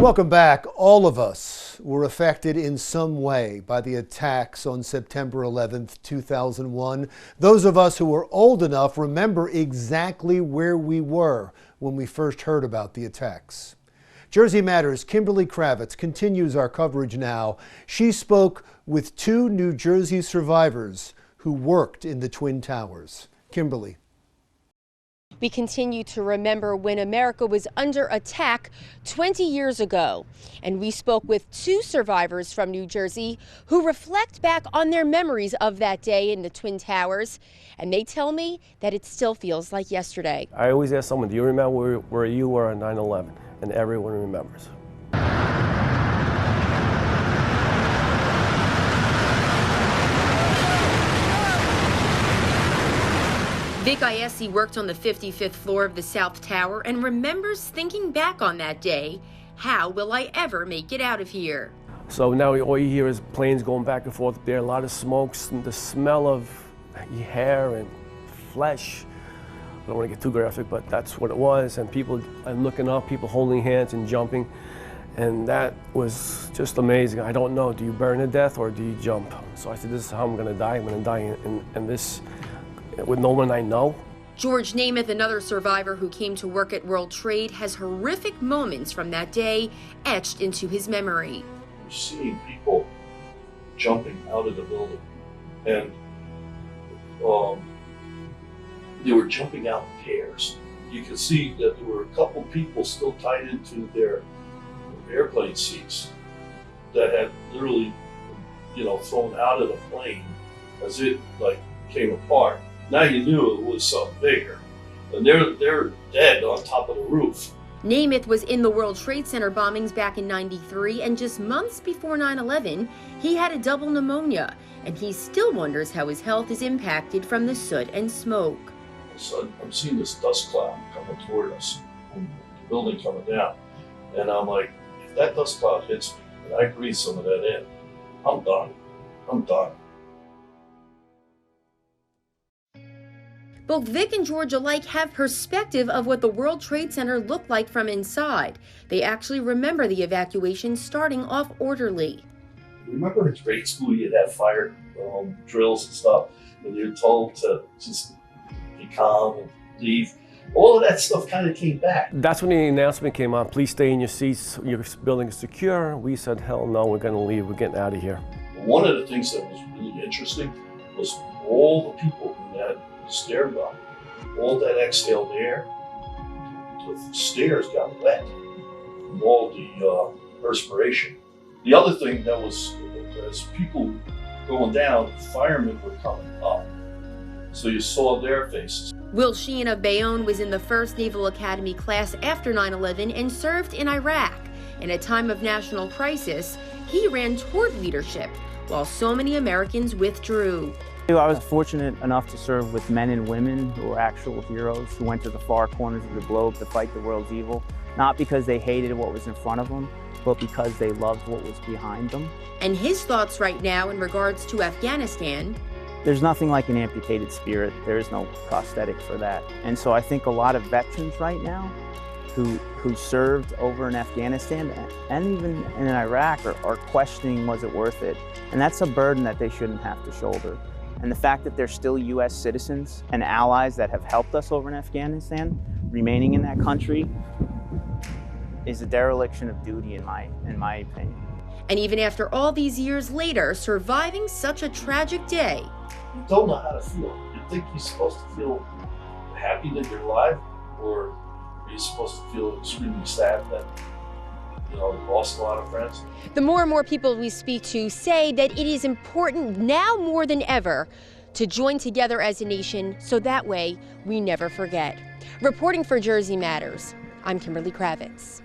Welcome back. All of us were affected in some way by the attacks on September 11th, 2001. Those of us who were old enough remember exactly where we were when we first heard about the attacks. Jersey Matters' Kimberly Kravitz continues our coverage now. She spoke with two New Jersey survivors who worked in the Twin Towers. Kimberly. We continue to remember when America was under attack 20 years ago. And we spoke with two survivors from New Jersey who reflect back on their memories of that day in the Twin Towers. And they tell me that it still feels like yesterday. I always ask someone, do you remember where you were on 9/11? And everyone remembers. VICIESSI worked on the 55th floor of the South Tower and remembers thinking back on that day. How will I ever make it out of here? So now all you hear is planes going back and forth up there, a lot of smokes, and the smell of hair and flesh. I don't want to get too graphic, but that's what it was. And people looking up, people holding hands and jumping. And that was just amazing. I don't know, do you burn to death or do you jump? So I said, this is how I'm going to die. I'm going to die in this, with no one I know. George NAMETH, another survivor who came to work at World Trade, has horrific moments from that day etched into his memory. You're seeing people jumping out of the building, and they were jumping out in pairs. You could see that there were a couple people still tied into their airplane seats that had literally, thrown out of the plane as it came apart. Now you knew it was something bigger, and they're dead on top of the roof. NAMETH was in the World Trade Center bombings back in '93, and just months before 9/11, he had a double pneumonia, and he still wonders how his health is impacted from the soot and smoke. So I'm seeing this dust cloud coming toward us, from the building coming down, and I'm like, if that dust cloud hits me and I breathe some of that in, I'm done. I'm done. Both Vic and George alike have perspective of what the World Trade Center looked like from inside. They actually remember the evacuation starting off orderly. Remember in grade school you'd have fire drills and stuff, and you're told to just be calm and leave. All of that stuff kind of came back. That's when the announcement came out, please stay in your seats, your building is secure. We said, hell no, we're going to leave, we're getting out of here. One of the things that was really interesting was all the people in that stairwell, all that exhaled air, the stairs got wet from all the perspiration. The other thing that was, as people going down, firemen were coming up, so you saw their faces. Will SHEEHAN of Bayonne was in the 1st Naval Academy class after 9/11 and served in Iraq. In a time of national crisis, he ran toward leadership, while so many Americans withdrew. I was fortunate enough to serve with men and women who were actual heroes, who went to the far corners of the globe to fight the world's evil, not because they hated what was in front of them, but because they loved what was behind them. And his thoughts right now in regards to Afghanistan. There's nothing like an amputated spirit. There is no prosthetic for that. And so I think a lot of veterans right now who served over in Afghanistan and even in Iraq are questioning, was it worth it? And that's a burden that they shouldn't have to shoulder. And the fact that they're still U.S. citizens and allies that have helped us over in Afghanistan, remaining in that country, is a dereliction of duty in my opinion. And even after all these years later, surviving such a tragic day. You don't know how to feel. You think you're supposed to feel happy that you're alive, or are you supposed to feel extremely sad that you lost a lot of friends? The more and more people we speak to say that it is important now more than ever to join together as a nation so that way we never forget. Reporting for Jersey Matters, I'm Kimberly Kravitz.